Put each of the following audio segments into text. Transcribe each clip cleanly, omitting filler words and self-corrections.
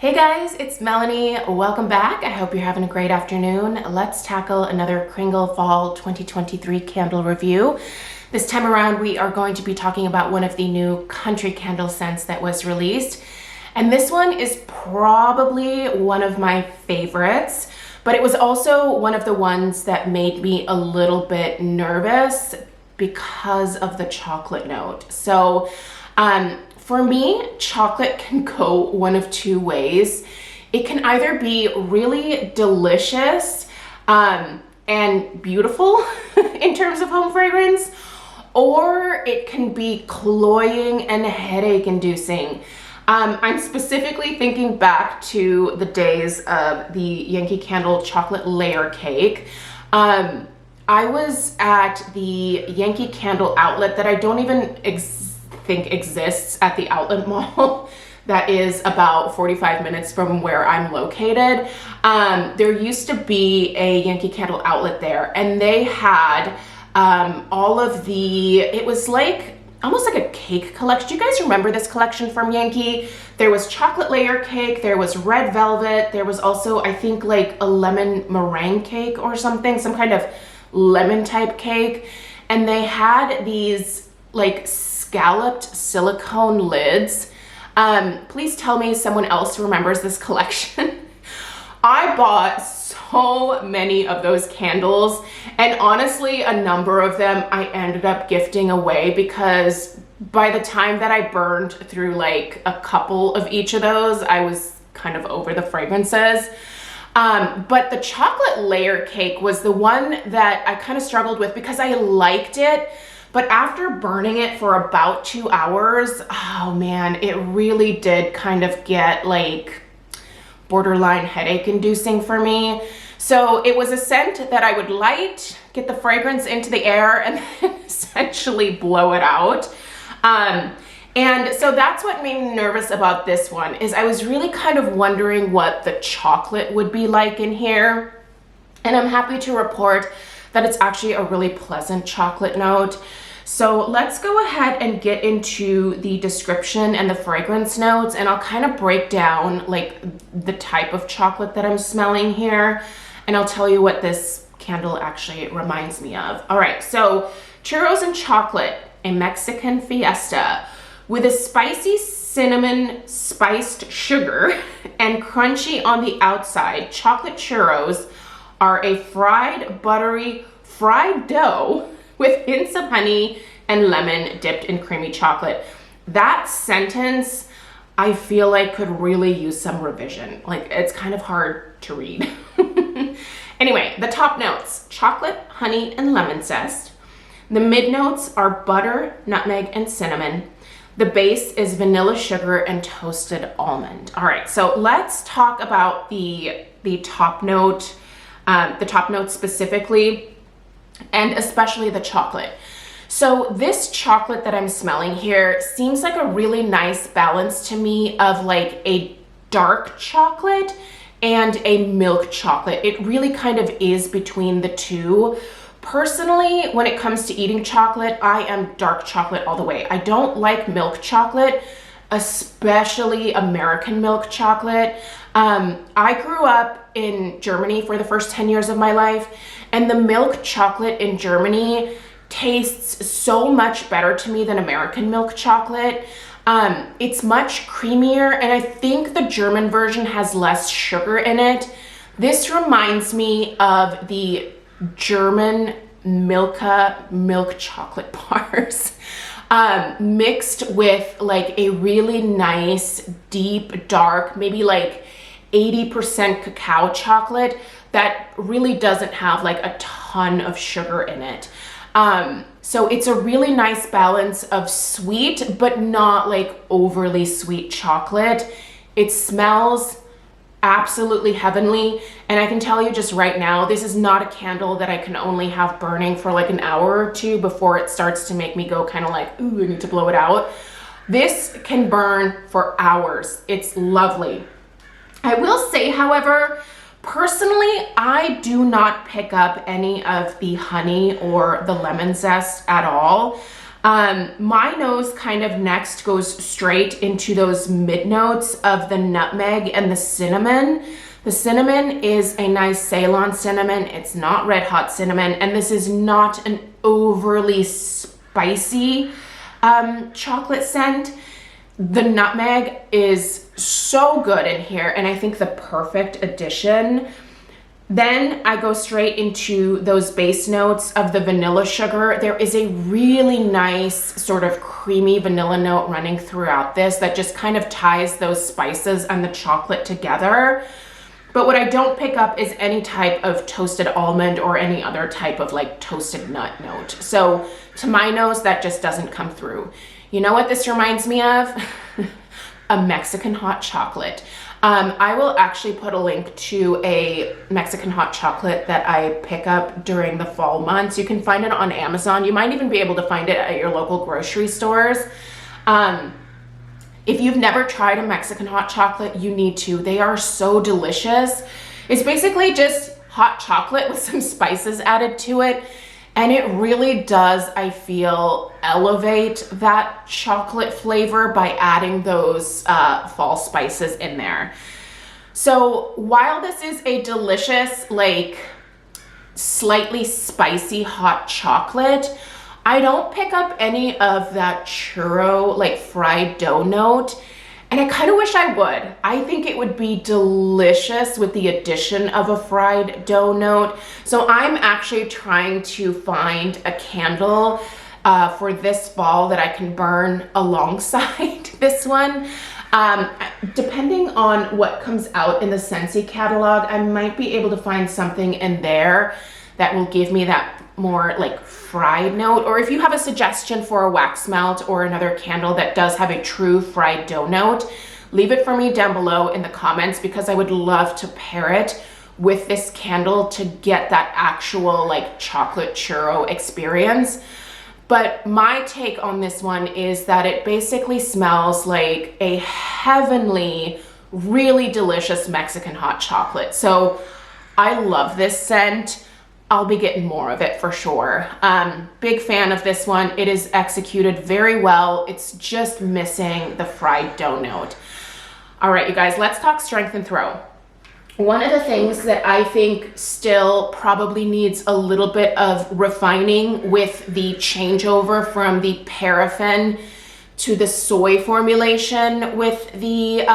Hey guys, it's Melanie. Welcome back. I hope you're having a great afternoon. Let's tackle another Kringle Fall 2023 candle review. This time around, we are going to be talking about one of the new country candle scents that was released. And this one is probably one of my favorites, but it was also one of the ones that made me a little bit nervous because of the chocolate note. So, for me, chocolate can go one of two ways. It can either be really delicious and beautiful in terms of home fragrance, or it can be cloying and headache inducing. I'm specifically thinking back to the days of the Yankee Candle chocolate layer cake. I was at the Yankee Candle outlet that I don't even think exists at the outlet mall that is about 45 minutes from where I'm located. There used to be a Yankee Candle outlet there, and they had all of it was like almost like a cake collection. Do you guys remember this collection from Yankee? There was chocolate layer cake, there was red velvet, there was also, I think, like a lemon meringue cake or something, some kind of lemon type cake. And they had these like scalloped silicone lids. Please tell me someone else remembers this collection. I bought so many of those candles, and honestly, a number of them I ended up gifting away because by the time that I burned through like a couple of each of those, I was kind of over the fragrances. But the chocolate layer cake was the one that I kind of struggled with because I liked it. But after burning it for about 2 hours, oh man, it really did kind of get like borderline headache inducing for me. So it was a scent that I would light, get the fragrance into the air, and then essentially blow it out. And so that's what made me nervous about this one, is I was really kind of wondering what the chocolate would be like in here. And I'm happy to report that it's actually a really pleasant chocolate note. So let's go ahead and get into the description and the fragrance notes, and I'll kind of break down like the type of chocolate that I'm smelling here, and I'll tell you what this candle actually reminds me of. All right, so churros and chocolate, a Mexican fiesta with a spicy cinnamon spiced sugar and crunchy on the outside. Chocolate churros are a fried, buttery, fried dough with hints of honey and lemon dipped in creamy chocolate. That sentence, I feel like, could really use some revision. Like, it's kind of hard to read. Anyway, the top notes: chocolate, honey, and lemon zest. The mid notes are butter, nutmeg, and cinnamon. The base is vanilla sugar and toasted almond. All right, so let's talk about the top note, specifically, and especially the chocolate. So this chocolate that I'm smelling here seems like a really nice balance to me of like a dark chocolate and a milk chocolate. It really kind of is between the two. Personally, when it comes to eating chocolate, I am dark chocolate all the way. I don't like milk chocolate, especially American milk chocolate. I grew up in Germany for the first 10 years of my life, and the milk chocolate in Germany tastes so much better to me than American milk chocolate. It's much creamier, and I think the German version has less sugar in it. This reminds me of the German Milka milk chocolate bars, mixed with like a really nice, deep, dark, maybe like 80% cacao chocolate that really doesn't have like a ton of sugar in it. So it's a really nice balance of sweet, but not like overly sweet chocolate. It smells absolutely heavenly. And I can tell you just right now, this is not a candle that I can only have burning for like an hour or two before it starts to make me go kind of like, ooh, I need to blow it out. This can burn for hours. It's lovely. I will say, however, personally, I do not pick up any of the honey or the lemon zest at all. My nose kind of next goes straight into those mid notes of the nutmeg and the cinnamon. The cinnamon is a nice Ceylon cinnamon. It's not red hot cinnamon, and this is not an overly spicy chocolate scent. The nutmeg is so good in here, and I think the perfect addition. Then I go straight into those base notes of the vanilla sugar. There is a really nice sort of creamy vanilla note running throughout this that just kind of ties those spices and the chocolate together. But what I don't pick up is any type of toasted almond or any other type of like toasted nut note. So to my nose, that just doesn't come through. You know what this reminds me of? A Mexican hot chocolate. I will actually put a link to a Mexican hot chocolate that I pick up during the fall months. You can find it on Amazon. You might even be able to find it at your local grocery stores. If you've never tried a Mexican hot chocolate, you need to. They are so delicious. It's basically just hot chocolate with some spices added to it. And it really does, I feel, elevate that chocolate flavor by adding those fall spices in there. So while this is a delicious, like slightly spicy hot chocolate, I don't pick up any of that churro, like fried dough note. And I kind of wish I would. I think it would be delicious with the addition of a fried dough note. So I'm actually trying to find a candle for this fall that I can burn alongside this one. Depending on what comes out in the Scentsy catalog, I might be able to find something in there that will give me that more like fried note. Or if you have a suggestion for a wax melt or another candle that does have a true fried dough note, leave it for me down below in the comments, because I would love to pair it with this candle to get that actual like chocolate churro experience. But my take on this one is that it basically smells like a heavenly, really delicious Mexican hot chocolate. So I love this scent. I'll be getting more of it for sure. Big fan of this one. It is executed very well. It's just missing the fried dough note. All right, you guys, let's talk strength and throw. One of the things that I think still probably needs a little bit of refining with the changeover from the paraffin to the soy formulation with the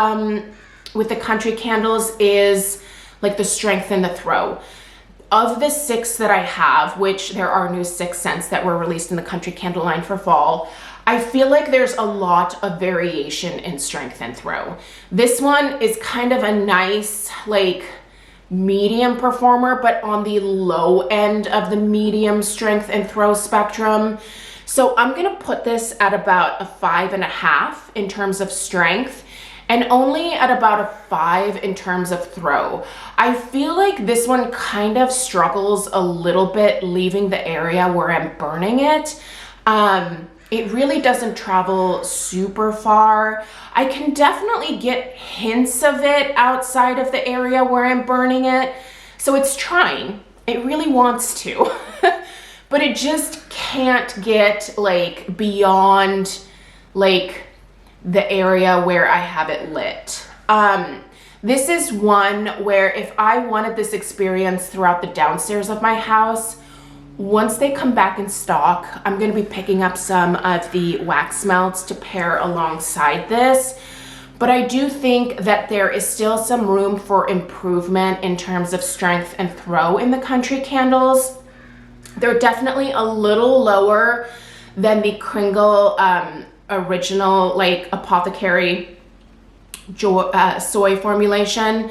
country candles is like the strength and the throw. Of the 6 that I have, which there are new 6 scents that were released in the country candle line for fall, I feel like there's a lot of variation in strength and throw. This one is kind of a nice, like medium performer, but on the low end of the medium strength and throw spectrum. So I'm gonna put this at about a 5.5 in terms of strength, and only at about a 5 in terms of throw. I feel like this one kind of struggles a little bit leaving the area where I'm burning it. It really doesn't travel super far. I can definitely get hints of it outside of the area where I'm burning it. So it's trying, it really wants to, but it just can't get like beyond like the area where I have it lit. This is one where if I wanted this experience throughout the downstairs of my house, once they come back in stock, I'm gonna be picking up some of the wax melts to pair alongside this. But I do think that there is still some room for improvement in terms of strength and throw in the country candles. They're definitely a little lower than the Kringle original like apothecary soy formulation.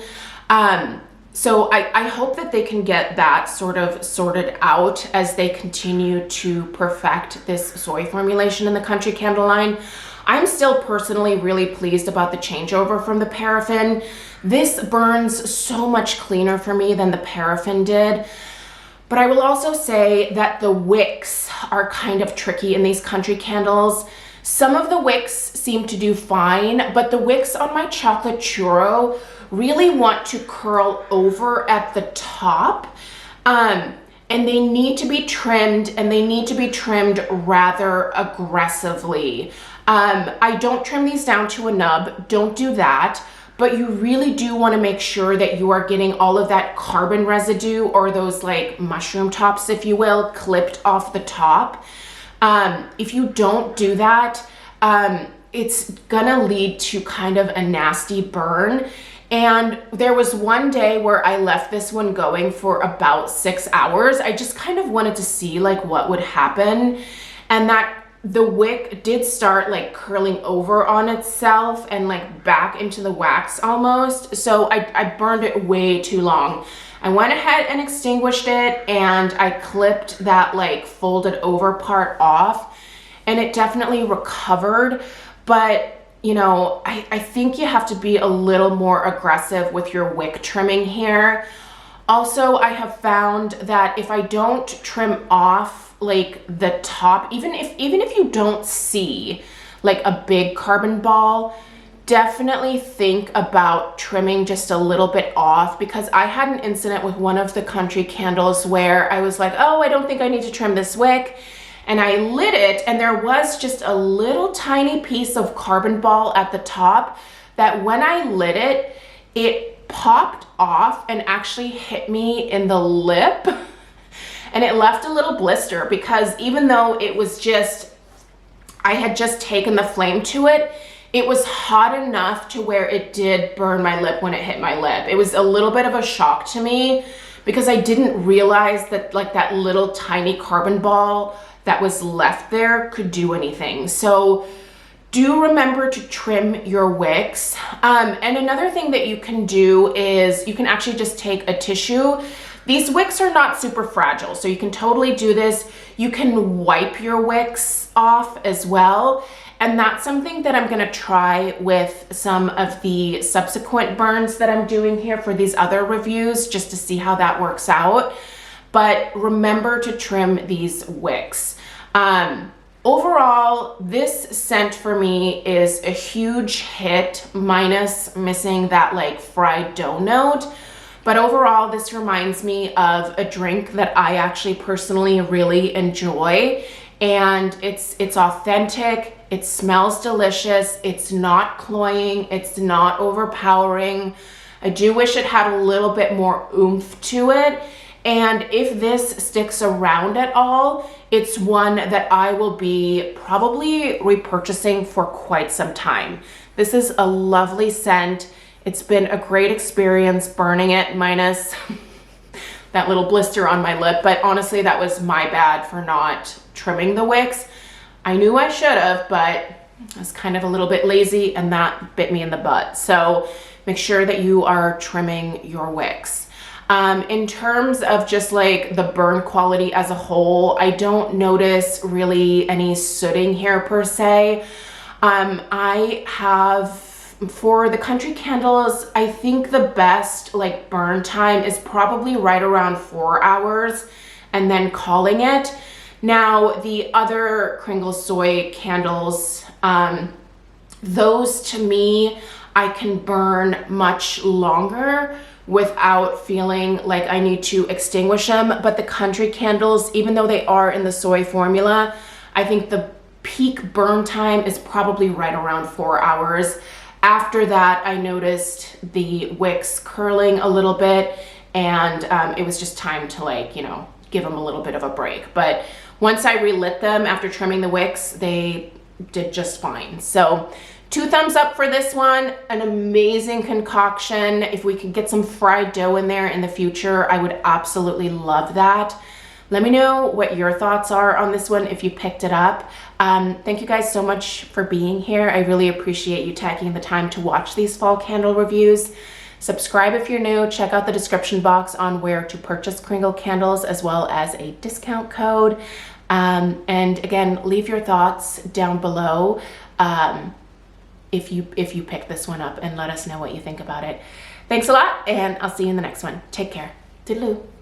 So I hope that they can get that sort of sorted out as they continue to perfect this soy formulation in the country candle line. I'm still personally really pleased about the changeover from the paraffin. This burns so much cleaner for me than the paraffin did. But I will also say that the wicks are kind of tricky in these country candles. Some of the wicks seem to do fine, but the wicks on my chocolate churro really want to curl over at the top. and they need to be trimmed, and they need to be trimmed rather aggressively. I don't trim these down to a nub, don't do that, but you really do want to make sure that you are getting all of that carbon residue, or those like mushroom tops, if you will, clipped off the top. If you don't do that, it's gonna lead to kind of a nasty burn. And there was one day where I left this one going for about 6 hours. I just kind of wanted to see like what would happen, and that the wick did start like curling over on itself and like back into the wax almost. So I burned it way too long. I went ahead and extinguished it, and I clipped that like folded over part off, and it definitely recovered. But you know, I think you have to be a little more aggressive with your wick trimming here. Also, I have found that if I don't trim off like the top, even if you don't see like a big carbon ball, definitely think about trimming just a little bit off, because I had an incident with one of the country candles where I was like, oh, I don't think I need to trim this wick. And I lit it, and there was just a little tiny piece of carbon ball at the top that when I lit it, it popped off and actually hit me in the lip. And it left a little blister, because even though it was just, I had just taken the flame to it, it was hot enough to where it did burn my lip when it hit my lip. It was a little bit of a shock to me, because I didn't realize that like that little tiny carbon ball that was left there could do anything. So do remember to trim your wicks. And another thing that you can do is you can actually just take a tissue. These wicks are not super fragile, so you can totally do this. You can wipe your wicks off as well. And that's something that I'm gonna try with some of the subsequent burns that I'm doing here for these other reviews, just to see how that works out. But remember to trim these wicks. Overall, this scent for me is a huge hit, minus missing that like fried dough note. But overall, this reminds me of a drink that I actually personally really enjoy. And it's authentic, it smells delicious, it's not cloying, it's not overpowering. I do wish it had a little bit more oomph to it. And if this sticks around at all, it's one that I will be probably repurchasing for quite some time. This is a lovely scent. It's been a great experience burning it, minus that little blister on my lip. But honestly, that was my bad for not trimming the wicks. I knew I should have, but I was kind of a little bit lazy, and that bit me in the butt. So make sure that you are trimming your wicks. In terms of just like the burn quality as a whole, I don't notice really any sooting here per se. I have, for the country candles, I think the best like burn time is probably right around 4 hours, and then calling it. Now the other Kringle soy candles, those to me, I can burn much longer without feeling like I need to extinguish them. But the country candles, even though they are in the soy formula, I think the peak burn time is probably right around 4 hours. After that, I noticed the wicks curling a little bit, and it was just time to like, you know, give them a little bit of a break. But once I relit them after trimming the wicks, they did just fine. So 2 thumbs up for this one. An amazing concoction. If we could get some fried dough in there in the future, I would absolutely love that. Let me know what your thoughts are on this one if you picked it up. Thank you guys so much for being here. I really appreciate you taking the time to watch these fall candle reviews. Subscribe if you're new. Check out the description box on where to purchase Kringle candles, as well as a discount code. And again, leave your thoughts down below if you pick this one up, and let us know what you think about it. Thanks a lot, and I'll see you in the next one. Take care. Toodaloo.